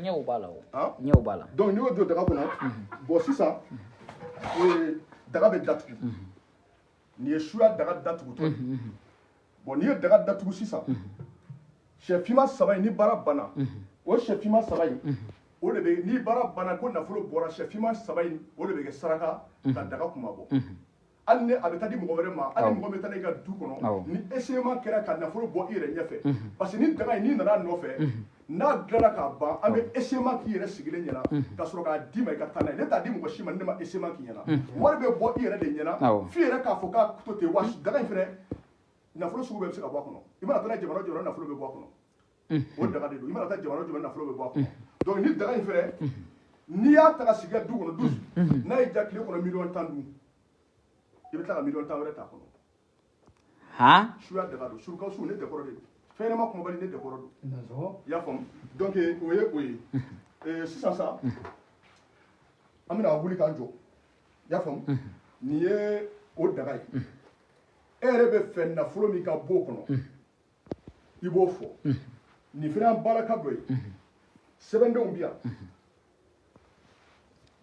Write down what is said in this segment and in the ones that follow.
ɲɛw b'a la o ɲɛw b'a la donc n'i y'o don daga kɔnɔ bon sisan daga bɛ datugu n'i ye suya daga datugutɔ bon n'i ye daga datugu sisan sɛfinma saba in ni baara banna o sɛfinma saba in o de bɛ ni baara banna ko nafolo bɔra sɛfinma saba in o de bɛ kɛ saraka ka daga kuma bɔ hali ni a bɛ taa di mɔgɔ wɛrɛ ma hali mɔgɔ bɛ taa i ka du kɔnɔ ni essayement kɛra ka nafolo bɔ i yɛrɛ ɲɛfɛ parce que ni daga in n'i nana a nɔfɛ n'a dilanna k'a ban an bɛ essayement k'i yɛrɛ sigilen ɲɛna ka sɔrɔ k'a d'i ma i ka taa n'a ye ne t'a di mɔgɔ si ma ne ma essayement k'i ɲɛna wari bɛ bɔ i yɛrɛ de ɲɛna f'i yɛrɛ k'a fɔ k'a to ten wa daga in fɛnɛ nafolo sugu bɛɛ bɛ se ka bɔ a kɔnɔ i mana taa n'a ye jamana o jamana nafolo bɛ bɔ a kɔnɔ o daga de don i mana taa jamana o jamana nafolo bɛ bɔ a kɔnɔ donc ni daga in fɛnɛ n'i y'a ta ka sigi du kɔnɔ du n'a y'i diya tile kɔnɔ 10 tan dun i bɛ tila ka 10 tan wɛrɛ t'a kɔnɔ suya daga don surukaw su ne dɛkɔrɔ de fɛn ɲɛnama kumabali ne dɛkɔrɔ don i y'a faamu donc o ye sisan sa an bɛna wuli k'an jɔ i y'a faamu nin ye o daga ye e yɛrɛ bɛ fɛ nafolo min ka bɔ o kɔnɔ i b'o fɔ nin fana y'an baaraka dɔ ye sɛbɛndenw bɛ yan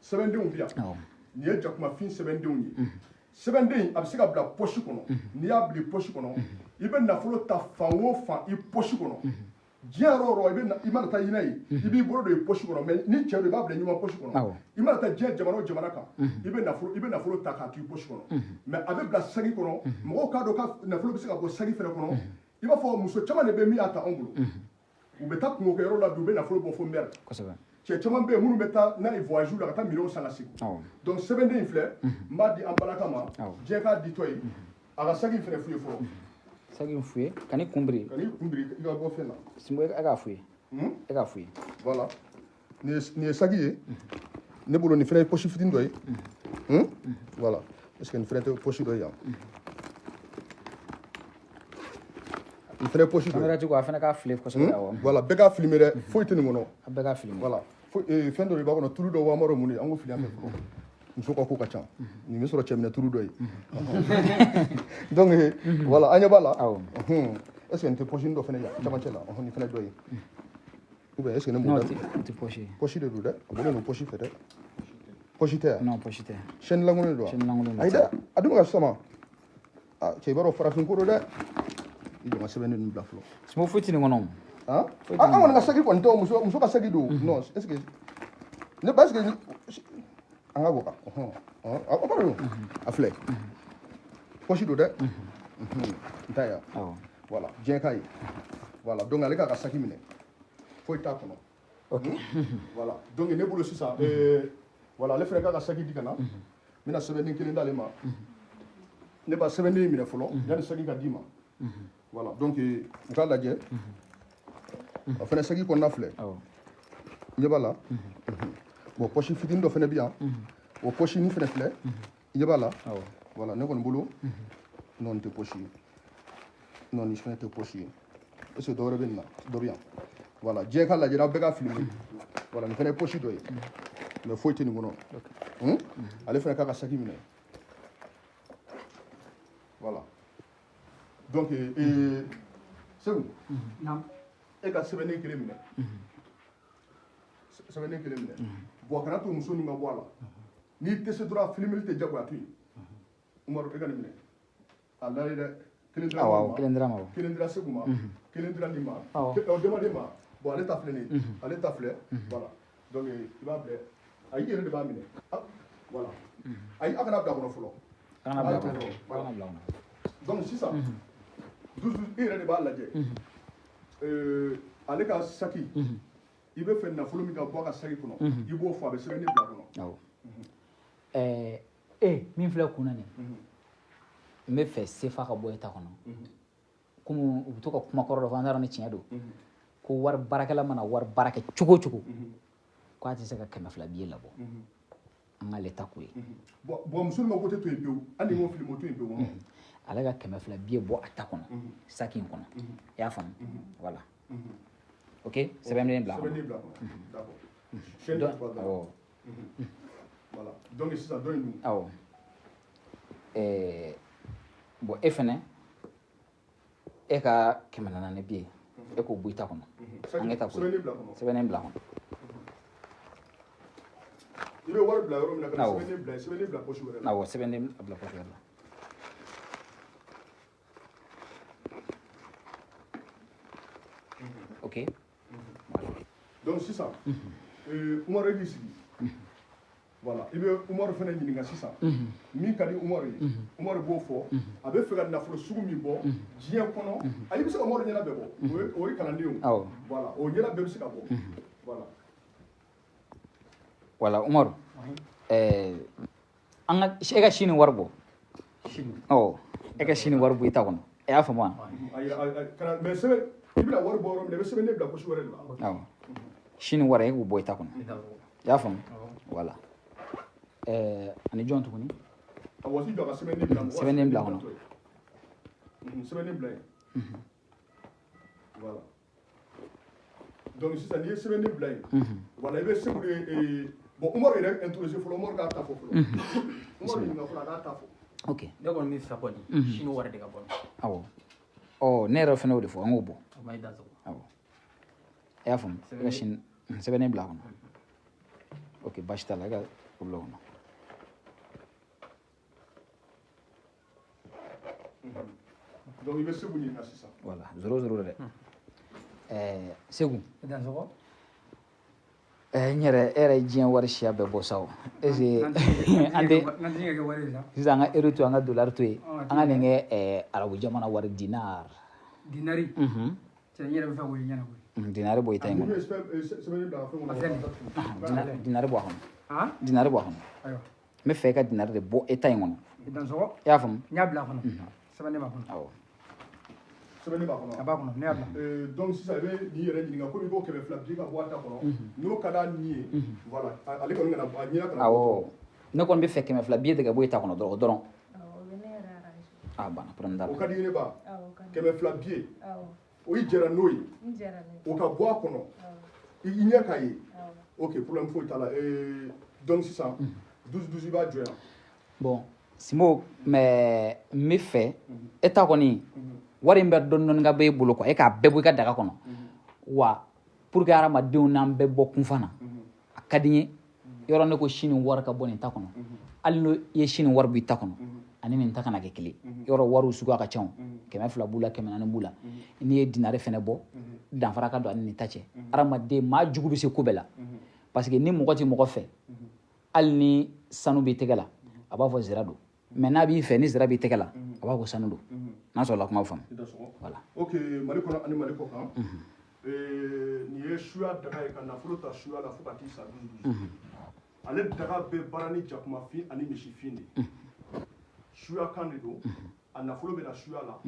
sɛbɛndenw bɛ yan nin ye jakumafin sɛbɛndenw ye sɛbɛnden a bɛ se ka bila poche kɔnɔ n'i y'a bila poche kɔnɔ i bɛ nafolo ta fan o fan i poche kɔnɔ diɲɛ yɔrɔ o yɔrɔ i mana taa ɲinɛ ye i b'i bolo don i poche kɔnɔ mais ni cɛ don i b'a bila ɲuman poche kɔnɔ i mana taa diɲɛ jamana o jamana kan i bɛ nafolo ta k'a k'i poche kɔnɔ mais a bɛ bila sagi kɔnɔ mɔgɔw k'a dɔn ka nafolo bɛ se ka bɔ sagi fɛnɛ kɔnɔ i b'a fɔ muso caman de bɛ min y'a ta anw bolo u bɛ taa kungo kɛyɔrɔ la bi u bɛ nafolo bɔ fo mɛri cɛ caman bɛ yen minnu bɛ taa n'a ye voyage la ka taa minɛnw san ka segin donc sɛbɛnden in filɛ n b'a di an balaka ma diɲɛ k'a ditɔ ye a ka sagi fɛnɛ f'u ye fɔlɔ sagi f'u ye ka n'i kunbiri i ka bɔ fɛn na simbo e k'a f'u ye e k'a f'u ye voilà nin ye sagi ye ne bolo nin fɛnɛ ye poche fitinin dɔ ye voilà est ce que nin fɛnɛ tɛ poche dɔ ye yan nin fɛnɛ poche dɔ ye a fɛnɛ k'a fili kosɛbɛ awɔ voilà bɛɛ k'a filmer dɛ foyi tɛ nin kɔnɔ a bɛɛ k'a filmer voilà fɛn dɔ de b'a kɔnɔ tulu dɔ wa maro mun ye an k'o fili an fɛ fɔlɔ muso ka ko ka ca nin bɛ sɔrɔ cɛminɛ tulu dɔ ye donc voilà an ɲɛ b'a la est ce que nin tɛ poche dɔ fɛnɛ ye camancɛ la nin fɛnɛ dɔ ye ou bien est ce que ne m'o non tɛ poche poche de don dɛ a bɔlen don poche fɛ dɛ poche tɛ yan non poche tɛ chaîne lankolon don chaîne lankolon ayi dɛ a dun bɛ ka sisan ma cɛ i b'a dɔn farafin ko don dɛ i jɔ n ka sɛbɛnni ninnu bila fɔlɔ simbo foyi tɛ nin kɔnɔ an kɔni ka sagi kɔni tɛ muso ka sagi don non est ce que ne ba est ce que an ka bɔ kan a kɔrɔ don a filɛ poche don dɛ n ta yan voilà diɲɛ ka ye voilà donc ale k'a ka sagi minɛ foyi t'a kɔnɔ ok voilà donc ne bolo sisan voilà ale fɛnɛ k'a ka sagi di ka na n bɛna sɛbɛnden kelen d'ale ma ne b'a sɛbɛnden minɛ fɔlɔ yanni sagi ka d'i ma voilà donc u k'a lajɛ a fɛnɛ sagi kɔnɔna filɛ ɲɛ b'a la bon poche fitinin dɔ fɛnɛ bɛ yan o poche nin fɛnɛ filɛ ɲɛ b'a la voilà ne kɔni bolo non nin tɛ poche ye non nin fɛnɛ tɛ poche ye est ce que dɔ wɛrɛ bɛ nin na dɔ bɛ yan voilà diɲɛ k'a lajɛ aw bɛɛ k'a filmer voilà nin fɛnɛ ye poche dɔ ye mais foyi tɛ nin kɔnɔ ale fɛnɛ k'a ka sagi minɛ voilà donc Segu e ka sɛbɛnden kelen minɛ sɛbɛnden kelen minɛ bon a kana to muso nin ka bɔ a la n'i tɛ se dɔrɔn filimeli tɛ jagoya to yen Umaru e ka nin minɛ a lajɛ dɛ kelen dira ma kelen dira Segu ma kelen dira nin ma demander ma bon ale ta filɛ nin ye ale ta filɛ voilà donc i b'a bilɛ ayi i yɛrɛ de b'a minɛ voilà ayi a kana bila kɔnɔ fɔlɔ a kana bila kɔnɔ donc sisan i yɛrɛ de b'a lajɛ ale ka saki i bɛ fɛ nafolo min ka bɔ a ka saki kɔnɔ i b'o fɔ a bɛ sɛbɛnni bila kɔnɔ min filɛ kun na nin n bɛ fɛ sefa ka bɔ e ta kɔnɔ komi u bɛ to ka kuma kɔrɔ dɔ fɔ an t'a dɔn ni tiɲɛ don ko wari baarakɛla mana wari baara kɛ cogo o cogo k'a tɛ se ka 200 billet labɔ an k'ale ta k'o ye bon muso ma ko tɛ to yen pewu hali ni m'o fili mo to yen pewu ale ka 200 billet bɔ a ta kɔnɔ saki in kɔnɔ i y'a faamu voilà ok sɛbɛnden bila a kɔnɔ d'accord awɔ voilà donc sisan dɔ in dun awɔ bon e fɛnɛ e ka 400 billet e k'o bɔ i ta kɔnɔ an kɛ ta k'o ye sɛbɛnden bila a kɔnɔ i bɛ wari bila yɔrɔ min na ka sɛbɛnden bila poche wɛrɛ la. awɔ sɛbɛnden bila poche wɛrɛ la. ok. donc sisan umaru y'i sigi. voilà i bɛ umaru fana ɲininka sisan. min ka di umaru ye. umaru b'o fɔ. a bɛ fɛ ka nafolo sugu min bɔ. diɲɛ kɔnɔ. i bɛ se ka umaru ɲɛna bɛɛ bɔ. o ye kalandenw. awɔ. voilà o ɲɛna bɛɛ bɛ se ka bɔ. voilà. wala umaru an ka e ka sini wari bɔ. ɔ e ka sini wari bɔ i ta kɔnɔ e y'a faamu wa. kana mais sɛbɛn i bɛna wari bɔ yɔrɔ min na i bɛ sɛbɛnden bila poche wɛrɛ de la. awɔ sini wari e k'o bɔ i ta kɔnɔ i y'a faamu. wala ani jɔn tuguni. awɔ si jɔ ka sɛbɛnden bila. sɛbɛnden bila kɔnɔ. sɛbɛnden bila yen. voilà donc sisan n'i ye sɛbɛnden bila yen. voilà i bɛ segu de bon umaru yɛrɛ introduire fɔlɔ umaru k'a ta fɔ fɔlɔ. umaru ɲininka fɔlɔ a k'a ta fɔ. ok. ne kɔni bɛ fɛ kɔni sini wari de ka bɔ. awɔ ɔ ne yɛrɛ fana y'o de fɔ an k'o bɔ. a ma i da sɔgɔ. awɔ e y'a faamu e ka sini sɛbɛnden bila kɔnɔ. ok baasi t'a la e ka o bila kɔnɔ. donc i bɛ segu ɲininka sisan. voilà 0-0 dɛ. segu. dansɔgɔ. n yɛrɛ e yɛrɛ ye diɲɛ wari siya bɛɛ bɔ sa o est ce que an tɛ sisan an ka euro to an ka dollar to yen an ka nin kɛ arabu jamana wari dinar. dinari. cɛ n yɛrɛ bɛ fɛ k'o ye ɲɛna koyi. dinari bɔ i ta in kɔnɔ. sɛbɛnden bila fɛn kɔnɔ. dinari bɔ a kɔnɔ. han. dinari bɔ a kɔnɔ. ayiwa. n bɛ fɛ e ka dinari de bɔ e ta in kɔnɔ. dansɔgɔ. i y'a faamu. n y'a bila a kɔnɔ. sɛbɛnden b'a kɔnɔ. awɔ. sɛbɛnden b'a kɔnɔ. a b'a kɔnɔ ne y'a bila. donc sisan i bɛ nin yɛrɛ ɲininka komi i b'o 200 di ka bɔ a ta kɔnɔ. n'o ka d'a ni ye. voilà ale kɔni kana a ɲɛna kana. awɔ ne kɔni bɛ fɛ 200 billet de ka bɔ e ta kɔnɔ dɔrɔn o dɔrɔn. a banna problème t'a la. o ka di i ye ne ba. 200 billet. o i jɛra n'o ye. o ka bɔ a kɔnɔ. i ɲɛ k'a ye. ok problème foyi t'a la donc sisan 12 i b'a jɔ yan. bon Simo mais n bɛ fɛ e ta kɔni wari in bɛ dɔɔni dɔɔni ka bɔ e bolo quoi e k'a bɛɛ bɔ i ka daga kɔnɔ wa pour que hadamadenw n'an bɛɛ bɔ kunfan na a ka di n ye yɔrɔ ne ko sini wari ka bɔ nin ta kɔnɔ hali n'o ye sini wari bɔ i ta kɔnɔ ani nin ta kana kɛ kelen yɔrɔ wariw suguya ka ca o 200 b'u la 400 b'u la n'i ye dinari fɛnɛ bɔ danfara ka don ani nin ta cɛ hadamaden maa jugu bɛ se ko bɛɛ la parce que ni mɔgɔ tɛ mɔgɔ fɛ hali ni sanu b'i tɛgɛ la a b'a fɔ zira don mais n'a b'i fɛ ni zira b'i tɛgɛ la a b'a fɔ sanu don n'a sɔrɔla kuma faamu. voilà. ok mali kɔnɔ ani mali kɔ kan nin ye suya daga ye ka nafolo ta suya la fo ka t'i sa 12 ale daga bɛ baara ni jakumafin ani misifin de suya kan de don a nafolo bɛ na suya la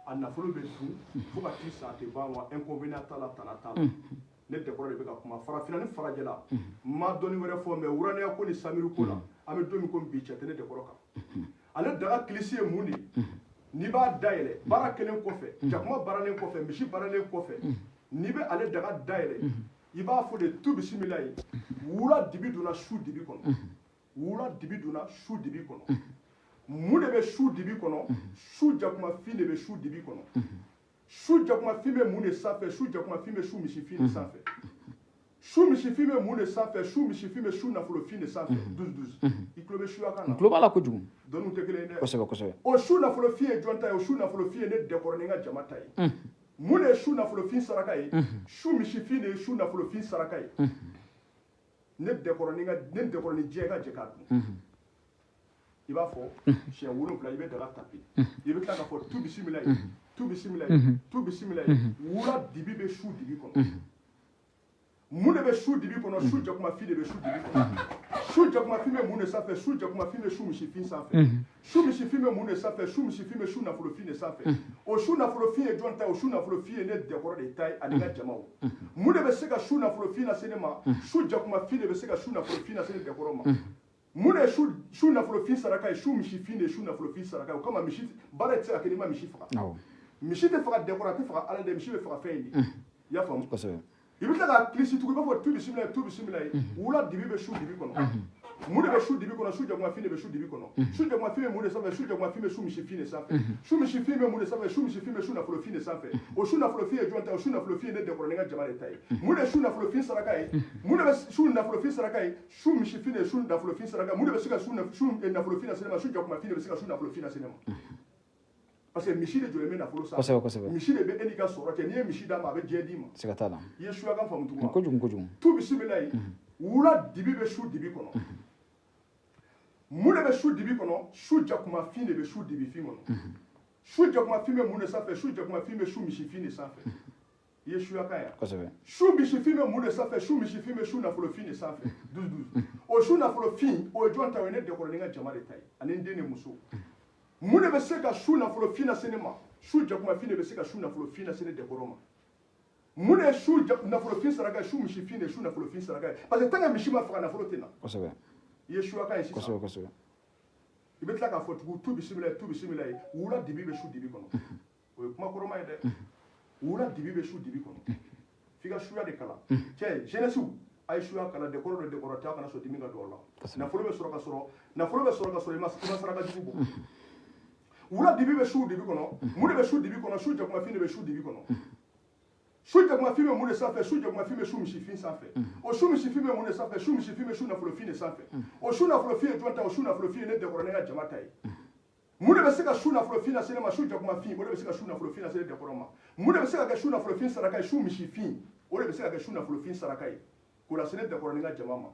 a nafolo bɛ dun fo ka t'i sa a tɛ ban wa inconvénient t'a la tana t'a la ne dɛkɔrɔ de bɛ ka kuma farafinna ni farajɛla n ma dɔnni wɛrɛ fɔ mais wuranɛya ko ni samiru ko la an bɛ don min ko bi cɛ tɛ ne dɛkɔrɔ kan ale daga kilisi ye mun de ye n'i b'a dayɛlɛ baara kelen kɔfɛ jakuma baaralen kɔfɛ misi baaralen kɔfɛ n'i bɛ ale daga dayɛlɛ i b'a fɔ de tu bisimila ye wula dibi donna su dibi kɔnɔ wula dibi donna su dibi kɔnɔ mun de bɛ su dibi kɔnɔ su jakumafin de bɛ su dibi kɔnɔ su jakumafin bɛ mun de sanfɛ su jakumafin bɛ su misifin de sanfɛ su misifin bɛ mun de sanfɛ su misifin bɛ su nafolofin de sanfɛ 12 i tulo bɛ suya kan na. n tulo b'a la kojugu. dɔnniw tɛ kelen ye dɛ. kosɛbɛ kosɛbɛ. o su nafolofin ye jɔn ta ye o su nafolofin ye ne dɛkɔrɔ ni n ka jama ta ye. mun de ye su nafolofin saraka ye su misifin de ye su nafolofin saraka ye ne dɛkɔrɔ ni diɲɛ ka jɛ k'a dun. i b'a fɔ siɲɛ 7 i bɛ daga tapi i bɛ tila k'a fɔ tu bisimila ye tu bisimila ye tu bisimila ye wula dibi bɛ su dibi kɔnɔ mun de bɛ su dibi kɔnɔ su jakumafin de bɛ su dibi kɔnɔ su jakumafin bɛ mun de sanfɛ su jakumafin bɛ su misifin sanfɛ su misifin bɛ mun de sanfɛ su misifin bɛ su nafolofin de sanfɛ o su nafolofin ye jɔn ta ye o su nafolofin ye ne dɛkɔrɔ de ta ye ani n ka jamaw mun de bɛ se ka su nafolofin lase ne ma su jakumafin de bɛ se ka su nafolofin lase ne dɛkɔrɔ ma mun de ye su nafolofin saraka ye su misifin de ye su nafolofin saraka ye o kama misi baara tɛ se ka kɛ n'i ma misi faga misi tɛ faga dɛkɔrɔ a tɛ faga ala de misi bɛ faga fɛn in de i y'a faamu i bɛ tila k'a kilisi tugun i b'a fɔ tu bisimila ye wula dibi bɛ su dibi kɔnɔ mun de bɛ su dibi kɔnɔ su jakumafin de bɛ su dibi kɔnɔ su jakumafin bɛ mun de sanfɛ su jakumafin bɛ su misifin de sanfɛ su misifin bɛ mun de sanfɛ su misifin bɛ su nafolofin de sanfɛ o su nafolofin ye jɔn ta ye o su nafolofin ye ne dɛkɔrɔ ne ka jama de ta ye mun de su nafolofin saraka ye mun de bɛ su nafolofin saraka ye su misifin de ye su nafolofin saraka mun de bɛ se ka su nafolofin lase ne ma su jakumafin de bɛ se ka su nafolofin lase ne ma parce que misi de jɔlen bɛ nafolo sanfɛ misi de bɛ e n'i ka sɔrɔ cɛ n'i ye misi d'a ma a bɛ diɲɛ d'i ma siga t'a la i ye suyakan faamu tugun wa kojugu tu bisimila ye wula dibi bɛ su dibi kɔnɔ mun de bɛ su dibi kɔnɔ su jakumafin de bɛ su dibifin kɔnɔ su jakumafin bɛ mun de sanfɛ su jakumafin bɛ su misifin de sanfɛ i ye suyakan ye su misifin bɛ mun de sanfɛ su misifin bɛ su nafolofin de sanfɛ dusu o su nafolofin o ye jɔn ta ye ne dɛkɔrɔ ni ka jama de ta ye ani n den ni muso mun de bɛ se ka su nafolofin lase ne ma su jakumafin de bɛ se ka su nafolofin lase ne dɛkɔrɔ ma mun de ye su nafolofin saraka ye su misifin de ye su nafolofin saraka ye parce que tant que misi ma faga nafolo tɛ na i ye suyakan ye sisan i bɛ tila k'a fɔ tugun tu bisimila ye wula dibi bɛ su dibi kɔnɔ o ye kuma kɔrɔma ye dɛ wula dibi bɛ su dibi kɔnɔ f'i ka suya de kalan cɛ jeunesse a ye suya kalan dɛkɔrɔ dɔ dɛkɔrɔ tɛ a kana sɔn dimi ka don aw la nafolo bɛ sɔrɔ ka sɔrɔ i ma saraka jugu bɔ wula dibi bɛ su dibi kɔnɔ mun de bɛ su dibi kɔnɔ su jakumafin de bɛ su dibi kɔnɔ su jakumafin bɛ mun de sanfɛ su jakumafin bɛ su misifin sanfɛ o su misifin bɛ mun de sanfɛ su misifin bɛ su nafolofin de sanfɛ o su nafolofin ye jɔn ta o su nafolofin ye ne dɛkɔrɔ ne ka jama ta ye mun de bɛ se ka su nafolofin lase ne ma su jakumafin o de bɛ se ka su nafolofin lase ne dɛkɔrɔ ma mun de bɛ se ka kɛ su nafolofin saraka ye su misifin o de bɛ se ka kɛ su nafolofin saraka ye k'o lase ne dɛkɔrɔ ne ka jama ma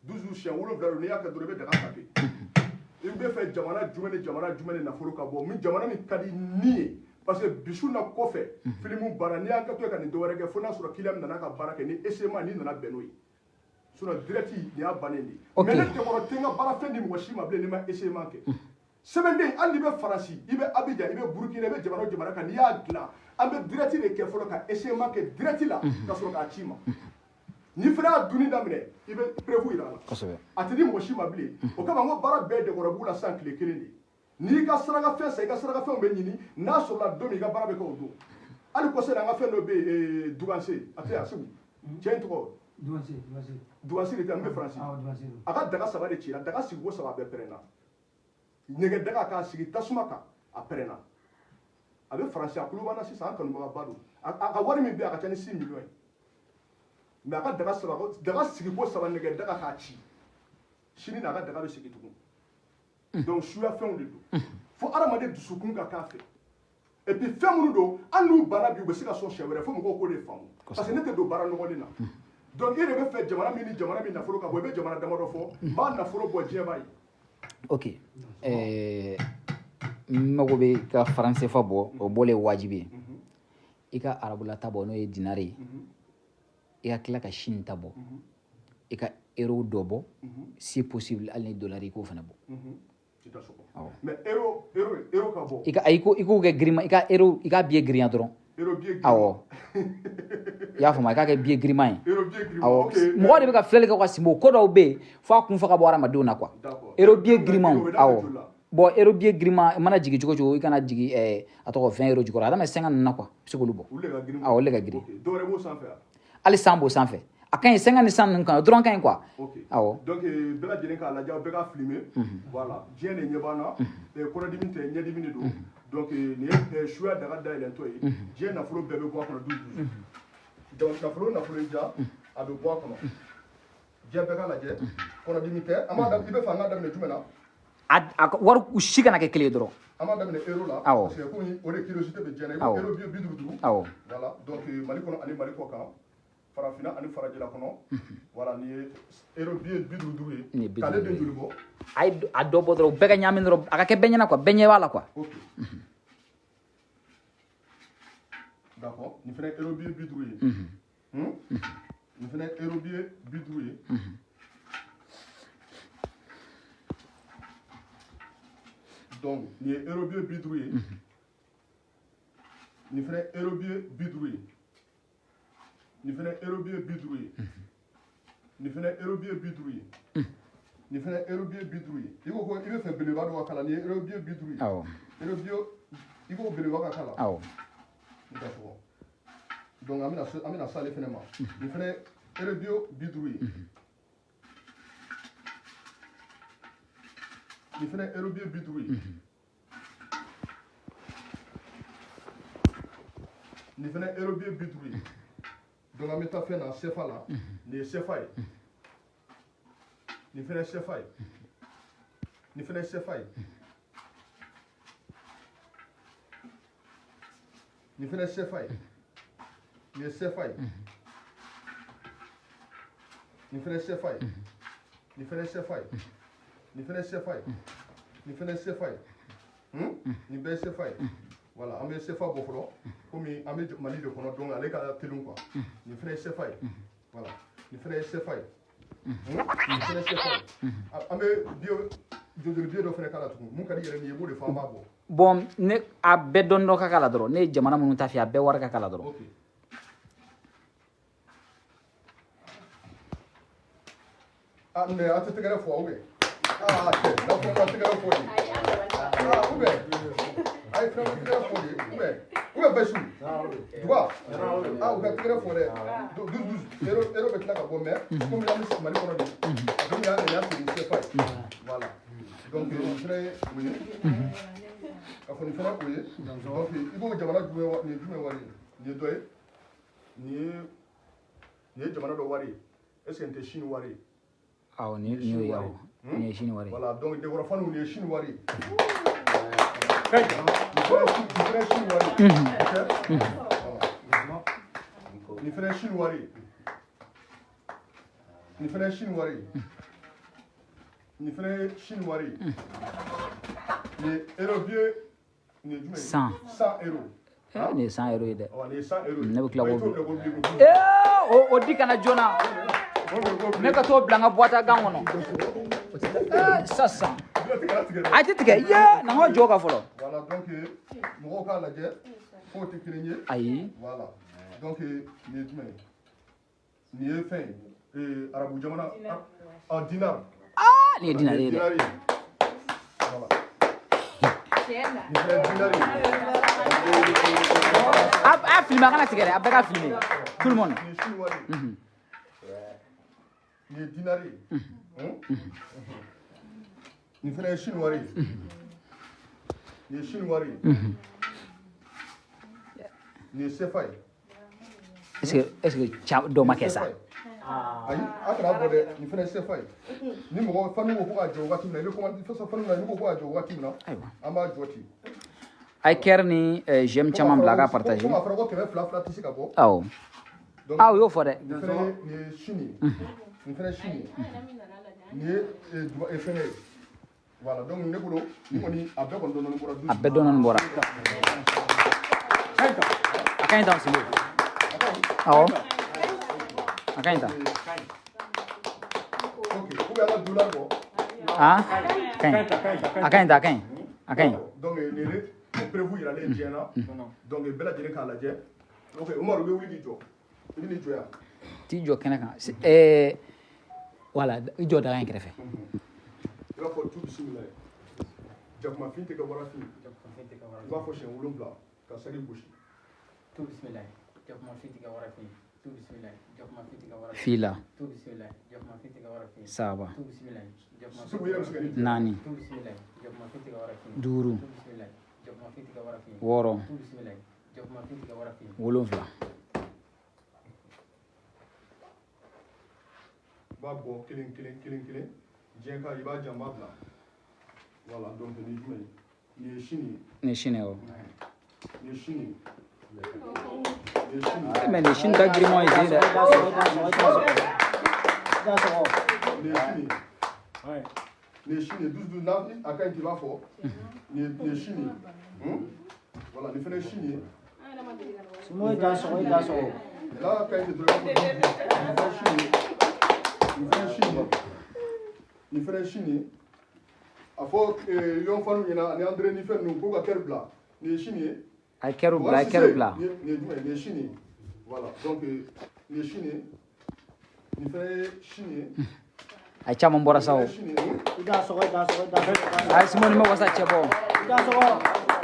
12 siɲɛ 7 don n'i y'a kɛ dɔrɔn i bɛ daga tape i bɛ fɛ jamana jumɛn de nafolo ka bɔ min jamana min ka di ni ye parce que bisu na kɔfɛ filimu baara n'i y'a kɛ to ka nin dɔwɛrɛ kɛ fo n'a sɔrɔ kiliyan nana ka baara kɛ ni essayement n'i nana bɛn n'o ye sinon direct nin y'a bannen de ye mais ne dɛkɔrɔ tɛ n ka baara fɛn di mɔgɔ si ma bilen n'i ma essayement kɛ sɛbɛnden hali n'i bɛ faransi i bɛ abidjan i bɛ burukina i bɛ jamana o jamana kan n'i y'a dilan an bɛ direct de kɛ fɔlɔ ka essayement kɛ direct la ka sɔrɔ k'a ci ma n'i fana y'a dunni daminɛ i bɛ preuve yira a la a tɛ di mɔgɔ si ma bilen o kama n ko baara bɛɛ dɛkɔrɔ b'u la sisan tile kelen de n'i ka sarakafɛn san i ka sarakafɛnw bɛ ɲini n'a sɔrɔla don min i ka baara bɛ kɛ o don hali kɔsɛbɛ an ka fɛn dɔ bɛ yen duganse a tɛ yan segu cɛ in tɔgɔ duganse de tɛ an bɛ faransi a ka daga 3 de cira daga sigiko 3 bɛɛ pɛrɛnna nɛgɛ daga k'a sigi tasuma kan a pɛrɛnna a bɛ faransi a tulo b'an na sisan an kanubagaba don a ka wari min bɛ yen a ka ca ni 6 millions ye mais a ka daga sigiko 3 nɛgɛ daga k'a ci sini n'a ka daga bɛ sigi tugun donc suya fɛnw de don fo adamaden dusukun ka k'a fɛ et puis fɛn minnu don hali n'u banna bi u bɛ se ka sɔn siɲɛ wɛrɛ fo mɔgɔw k'o de faamu parce que ne tɛ don baara nɔgɔlen na donc e de bɛ fɛ jamana min ni jamana min nafolo ka bɔ i bɛ jamana damadɔ fɔ n b'a nafolo bɔ diɲɛ b'a ye. ok n mago bɛ ka faransɛfa bɔ o bɔlen wajibi ye i ka arabula ta bɔ n'o ye dinare ye i ka tila ka sini ta bɔ i ka euro dɔ bɔ si possible hali ni dollar i k'o fana bɔ. mais euro ka bɔ. i k'o kɛ girima i ka billet girinya dɔrɔn. euro billet girima. awɔ i y'a faamu i k'a kɛ billet girima ye. euro billet girima awɔ mɔgɔ de bɛ ka filɛli kɛ ka sinbo ko dɔw bɛ yen fo a kun fa ka bɔ hadamadenw na quoi. euro billet girimaw awɔ bon euro billet girima i mana jigin cogo o cogo i kana jigin a tɔgɔ 20 euro jukɔrɔ hadama 50 ninnu na quoi i bɛ se k'olu bɔ. awɔ olu de ka girin. dɔwɛrɛ b'o sanfɛ wa. hali 100 b'o sanfɛ. a ka ɲi 50 ni 100 ninnu kan o dɔrɔn ka ɲi quoi. awɔ. donc bɛɛ lajɛlen k'a lajɛ aw bɛɛ ka filmer. voilà diɲɛ de ɲɛ b'an na kɔnɔdimi tɛ ɲɛdimi de don donc nin ye suya daga dayɛlɛntɔ ye diɲɛ nafolo bɛɛ bɛ bɔ a kɔnɔ duuru donc nafolo ja a bɛ bɔ a kɔnɔ diɲɛ bɛɛ ka lajɛ kɔnɔdimi tɛ i bɛ fɛ an ka daminɛ jumɛn na. a wari si kana kɛ kelen ye dɔrɔn. an b'a daminɛ euro la. awɔ parce que komi o de curiosité bɛ diɲɛ na i ko euro 50. awɔ voilà donc mali kɔnɔ ani mali kɔ kan. farafina ani farajɛla kɔnɔ voilà nin ye euro 50 ye k'ale den joli bɔ. a dɔ bɔ dɔrɔn bɛɛ ka ɲaamin dɔrɔn a ka kɛ bɛɛ ɲɛna quoi bɛɛ ɲɛ b'a la quoi. ok d'accord nin fana ye euro 50 ye. nin fana ye euro 50 ye. donc nin ye euro 50 ye. nin fana ye euro 50 ye. nin fana euro 50 ye. nin fana euro 50 ye. nin fana euro 50 ye. i ko i bɛ fɛ belebeleba dɔ ka kala nin ye euro 50 ye. awɔ. i ko belebeleba ka kala. awɔ. i ka sɔgɔ donc an bɛna se ale fana ma. nin fana euro 50 ye. nin fana ye euro biye 50 ye nin fana ye euro biye 50 ye donc an bɛ taa fɛn na CFA la nin ye CFA ye nin fana ye CFA ye nin fana ye CFA ye nin fana ye CFA ye nin ye CFA ye nin fana ye CFA ye nin fana ye CFA ye nin fana ye CFA ye nin fana ye CFA ye nin bɛɛ ye CFA ye voilà an bɛ CFA bɔ fɔlɔ komi an bɛ Mali de kɔnɔ donc ale ka teli quoi nin fana ye CFA ye voilà nin fana ye CFA ye nin fana ye CFA ye an bɛ joli biye dɔ fana k'a la tugun mun ka di yɛrɛ nin ye i b'o de fɔ an b'a bɔ bon ne a bɛɛ dɔn dɔ ka k'a la dɔrɔn ne ye jamana minnu ta f'i ye a bɛɛ wari ka k'a la dɔrɔn ok ah mais a tɛ tɛgɛrɛ fɔ ou bien ah cɛ n'a fɔ ka tɛgɛrɛ fɔ de ah ou bien a ye fɛn ka tɛgɛrɛ fɔ de ou bien Bɛsu Duga ah u ka tɛgɛrɛ fɔ dɛ 12 euro bɛ tila ka bɔ mais komi an bɛ Mali kɔnɔ de donc y'a sigi CFA ye voilà donc nin fana ye o ye ka fɔ nin fana o ye donc i b'o jamana jumɛn nin ye jumɛn wari ye nin ye dɔ ye nin ye jamana dɔ wari ye est ce que nin tɛ Chine wari ye awɔ nin y'o ye awɔ nin ye Chine wari ye voilà donc Dekɔrɔfaniw nin ye Chine wari ye nin fana ye Chine wari ye nin fana ye Chine wari ye nin fana ye Chine wari ye nin fana ye Chine wari ye nin ye euro biye nin ye jumɛn ye 100 euro nin ye 100 euro ye dɛ nin ye 100 euro ne bɛ tila k'o o di kana joona ne ka t'o bila n ka boîte à gants kɔnɔ sisan a tɛ tigɛ ye na n ka jɔ ka fɔlɔ voilà donc mɔgɔw k'a lajɛ k'o tɛ kelen ye ayi voilà donc nin ye jumɛn ye nin ye fɛn ye arabu jamana dinar nin ye dinari ye dɛ voilà nin fana ye dinar ye a filmé a kana tigɛ dɛ a bɛɛ ka filmé tout le monde nin ye Chine wari ye nin ye dinar ye nin fana ye Chine wari ye nin ye Chine wari ye nin ye CFA ye est ce que dɔ ma kɛ sa ayi a kana bɔ dɛ nin fana ye CFA ye ni mɔgɔ faniw ko k'a jɔ wagati min na i bɛ commande fɛn faniw na n'i ko k'a jɔ wagati min na an b'a jɔ ten a ye kɛri ni j'aime caman bila a ka partage comme a fɔra ko 200 tɛ se ka bɔ awɔ aw y'o fɔ dɛ nin fana ye Chine ye nin fana ye Chine ye nin ye fɛngɛ ye voilà donc ne bolo ni kɔni a bɛɛ kɔni dɔɔni bɔra a bɛɛ dɔɔni bɔra a ka ɲi tan Silo awɔ a ka ɲi tan ok ou bien an ka dollar bɔ ah ka ɲi a ka ɲi tan a ka ɲi a ka ɲi donc nin ye prévu yiralen diɲɛ na donc bɛɛ lajɛlen k'a lajɛ ok Umaru bɛ wuli k'i jɔ i bɛ n'i jɔ yan t'i jɔ kɛnɛ kan voilà i jɔ daga in kɛrɛfɛ i b'a fɔ tu bisimila jakumafin tɛ kɛ warafin i b'a fɔ siɲɛ 7 ka sagi gosi tu bisimila jakumafin tɛ kɛ warafin tu bisimila jakumafin tɛ kɛ warafin fila tu bisimila jakumafin tɛ kɛ warafin saba tu bisimila Segu yɛrɛ bɛ se ka nin jɔ naani tu bisimila jakumafin tɛ kɛ warafin duuru tu bisimila jakumafin tɛ kɛ warafin wɔɔrɔ tu bisimila jakumafin tɛ kɛ warafin 7 i b'a bɔ kelen diɲɛ ka i b'a jan b'a bila voilà donc nin jumɛn ye nin ye Chine ye ni Chine awɔ nin ye Chine ye nin ye Chine ye mais ni Chine ka girinman ye dɛ nin ye Chine ye nin ye Chine ye 12 n'a a ka ɲi k'i b'a fɔ nin ye Chine ye voilà nin fana ye Chine ye Semua dah sokoi dah sokoi. là ka ɲi tɛ dɔrɔn nin fana ye Chine ye nin fana ye Chine ye nin fana ye Chine ye a fɔ yon fanu ɲɛna ani André ni fɛn ninnu k'u ka kɛri bila nin ye Chine ye a ye kɛriw bila a ye kɛriw bila nin ye jumɛn ye nin ye Chine ye voilà donc nin ye Chine ye nin fana ye Chine ye a caman bɔra sa o Dah sokoi dah sokoi dah sokoi. a ye Simoni ma wasa cɛ bɔ Dah sokoi.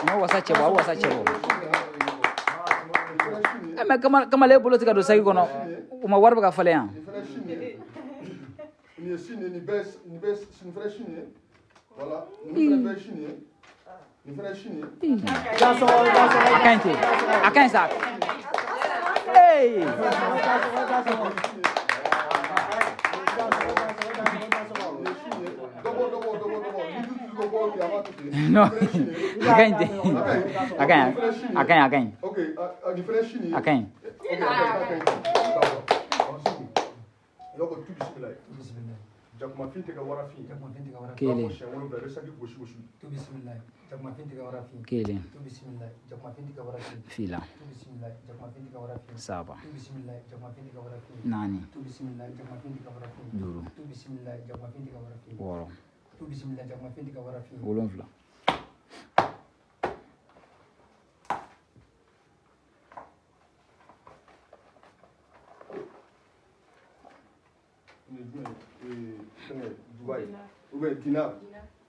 ma wasa cɛ bɔ a wasa cɛ bɔ mais kamalen e bolo tɛ ka don sagi kɔnɔ o ma wari bɛ ka falen yan nin fana ye Chine ye nin ye Chine ye nin fana ye Chine ye Voilà. Nous faisons chiner. Nous faisons chiner. A quem sabe? Ei! Não. A quem? Ok, nous faisons chiner. A quem? Donc, tout bismillah. Jakuma finte ka wara fi. Kele. Shawolo bere sagi goshi goshi. Tu bismillah. Jakuma finti ka wara fi. Kele. Tu bismillah. Jakuma finti ka wara fi. Fila. Tu bismillah. Jakuma finti ka wara fi. Saba. Tu bismillah. Jakuma finti ka wara fi. Nani. Tu bismillah. Jakuma finti ka wara fi. Duru. Tu bismillah. Jakuma finti ka wara fi. Woro. Tu bismillah. Jakuma finti ka wara fi. Wolonfila. Dubaï. Ou bien dinar.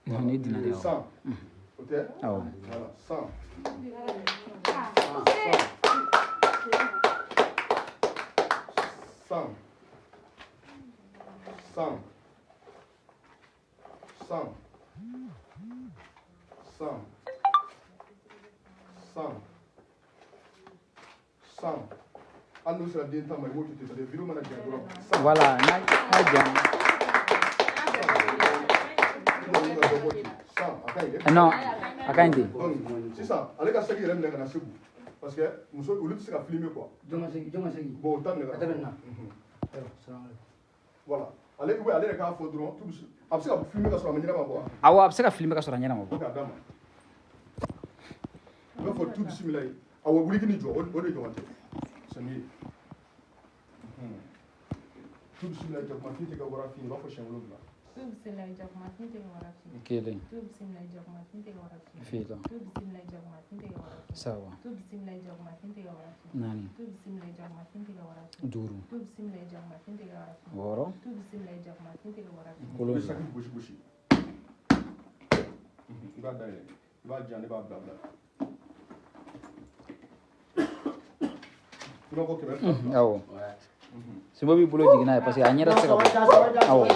Non, ni dinar de 100. Ok? awo. Voilà, 100. 100. 100. 100. 100. 100. 100. An nous sera bien temps, mais vous qui êtes des vidéos managers. Voilà, na jam. Non, a quem tem? C'est ça. Allez, quand c'est qu'il y a un segu. Parce que nous sommes obligés de filmer quoi. Joma segi. Bon, tant que Atabenna. Salam alaikum. voilà. Allez, oui, allez, les gars, faut drôle. Tout ça. Après, vous filmez quand ça va venir à moi. Awo, a bɛ se ka filmer ka sɔrɔ a ɲɛna ma bɔ. Ok, dama. Il faut tout dissimuler. Ah, vous voulez qu'il y ait on est devant. C'est mieux. Tout dissimuler, je m'en fiche que vous avez fini. Il va faut changer l'autre là. Tu bismillah jakuma finte ga wara fi. Kele. Tu bismillah jakuma finte ga wara fi. Fila. Tu bismillah jakuma finte ga wara fi. Sawa. Tu bismillah jakuma finte ga wara fi. Nani. Tu bismillah jakuma finte ga wara fi. Duru. Tu bismillah jakuma finte ga wara fi. Woro. Tu bismillah jakuma finte ga wara fi. Vous Wolonfila. savez, bouchi bouchi. Il va d'aller. Il va dire, il va blabla. Tu vas voir que même. Awo. Semua bi bolo jigin n'a ye parce que a ɲɛda tɛ se ka bɔ. Awo.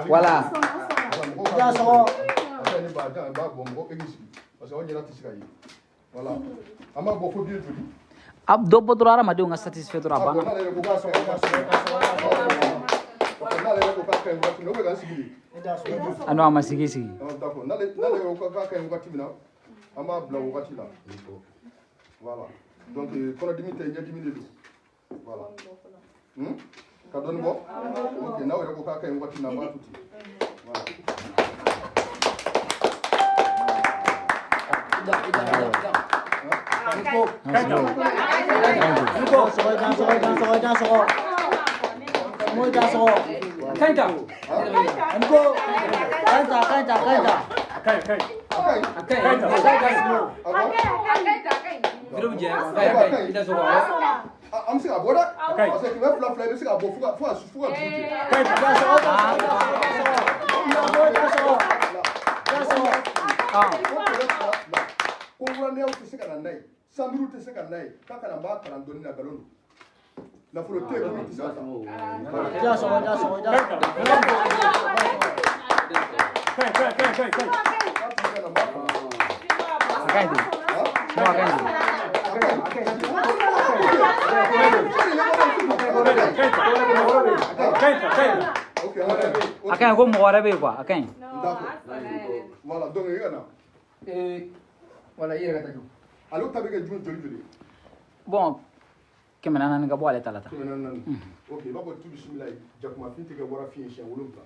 Voilà. Voilà. A ma bɔ fo biɲɛ joli. A dɔ bɔ dɔrɔn hadamadenw ka satisfait dɔrɔn a banna. N'ale yɛrɛ ko k'a kaɲi wagati min na, o bɛ k'an sigi de. A n'o a ma sigi sigi. D'accord. N'ale yɛrɛ ko k'a kaɲi wagati min na, an b'a bila o wagati la. Voilà. Donc, kɔnɔdimi tɛ ɲɛdimi de don. Voilà. Ka dɔɔni bɔ? Ok. N'aw yɛrɛ ko k'a kaɲi wagati min na, an b'a to ten. Voilà. Am se ka bɔ dɛ. Parce que kɛmɛ fila i bɛ se ka bɔ fo ka dugu jɛ. Ko wulaneyaw tɛ se ka na n'a ye, sanbiriw tɛ se ka na n'a ye, k'a kana n b'a kalan dɔɔni na nkalon don. Nafolo tɛ yen, tɛ se ka A kaɲi ko mɔgɔ wɛrɛ bɛ yen quoi a kaɲi. Voilà, donc i ka na. Wala i yɛrɛ ka taa jɔ. Ale ta bɛ kɛ joli. Bon 400 ka bɔ ale ta la tan. 400. Ok, i b'a fɔ tu bisimila jakumafin tɛ kɛ wara fiɲɛ siɲɛ 7.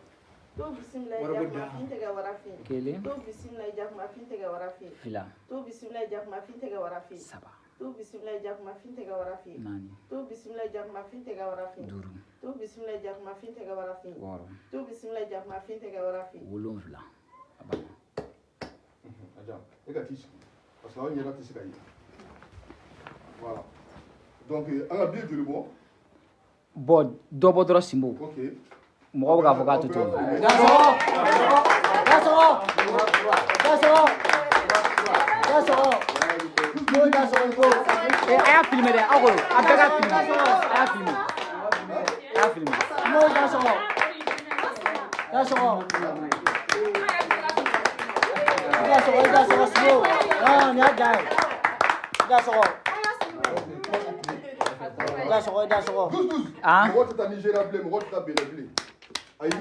Tu bismillah jakuma finte ga wara fi. Kelen. Tu bismillah jakuma finte ga wara fi. Fila. Tu bismillah jakuma finte ga wara fi. Saba. Tu bismillah jakuma finte ga wara fi. Nani. Tu bismillah jakuma finte ga wara fi. Duru. Tu bismillah jakuma finte ga wara fi. Wɔɔrɔ. Tu bismillah jakuma finte ga wara fi. Wolonfila. A banna. Ajan, e ka t'i sigi parce que aw ɲɛda tɛ se ka ye. Voilà. Donc an ka biye joli bɔ? Bon dɔ bɔ dɔrɔn Simbo. Ok. Mɔgɔw bɛ k'a fɔ k'a to to. A y'a filmé dɛ, aw ko a bɛɛ ka filmé. A y'a filmé. filmé. Mo da so. Da so. Da so slow. Ah, nya dai. Da so. Da so. 12-12. Ah. Mɔgɔ tɛ taa Nigéria bilen, mɔgɔ tɛ taa Benin bilen. Ayi,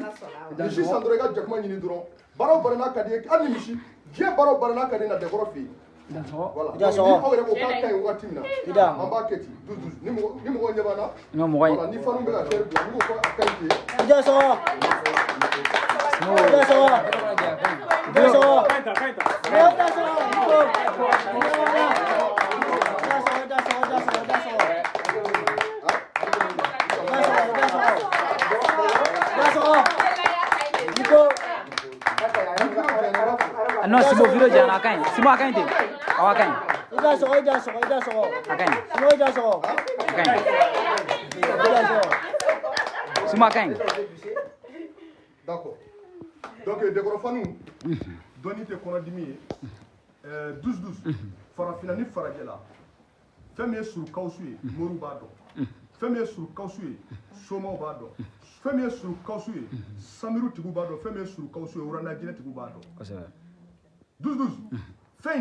misi san dɔrɔn i ka jakuma ɲini dɔrɔn. Baara o baara n'a ka di ye, hali ni misi, diɲɛ baara o baara n'a ka di ye na Dɛkɔrɔ fɛ yen. Voilà. Da so. Ni aw yɛrɛ ko k'a ka ɲi wagati min na, an b'a kɛ ten 12-12. Ni mɔgɔ ɲɛ b'an na, Non, moi. voilà, ni fanu bɛ ka kɛ bila, ni ko ko a ka ɲi ten. Da so. Da so. Da so. Non, si vous voulez, j'ai un accueil. Si moi, accueil, accueil. Da so. Accueil. Da so. Si moi, accueil. D'accord. Donc, Dɛkɔrɔ fanu, dɔnni tɛ kɔnɔdimi ye. 12-12. Farafinna ni farajɛ la. Fɛn min ye surukawusu ye, Moriw b'a dɔn. Fɛn min ye surukawusu ye, Somaw b'a dɔn. Fɛn min ye surukawusu ye, Samiru tigiw b'a dɔn. Fɛn min ye surukawusu ye, Wuranajinɛ tigiw b'a dɔn. 12-12.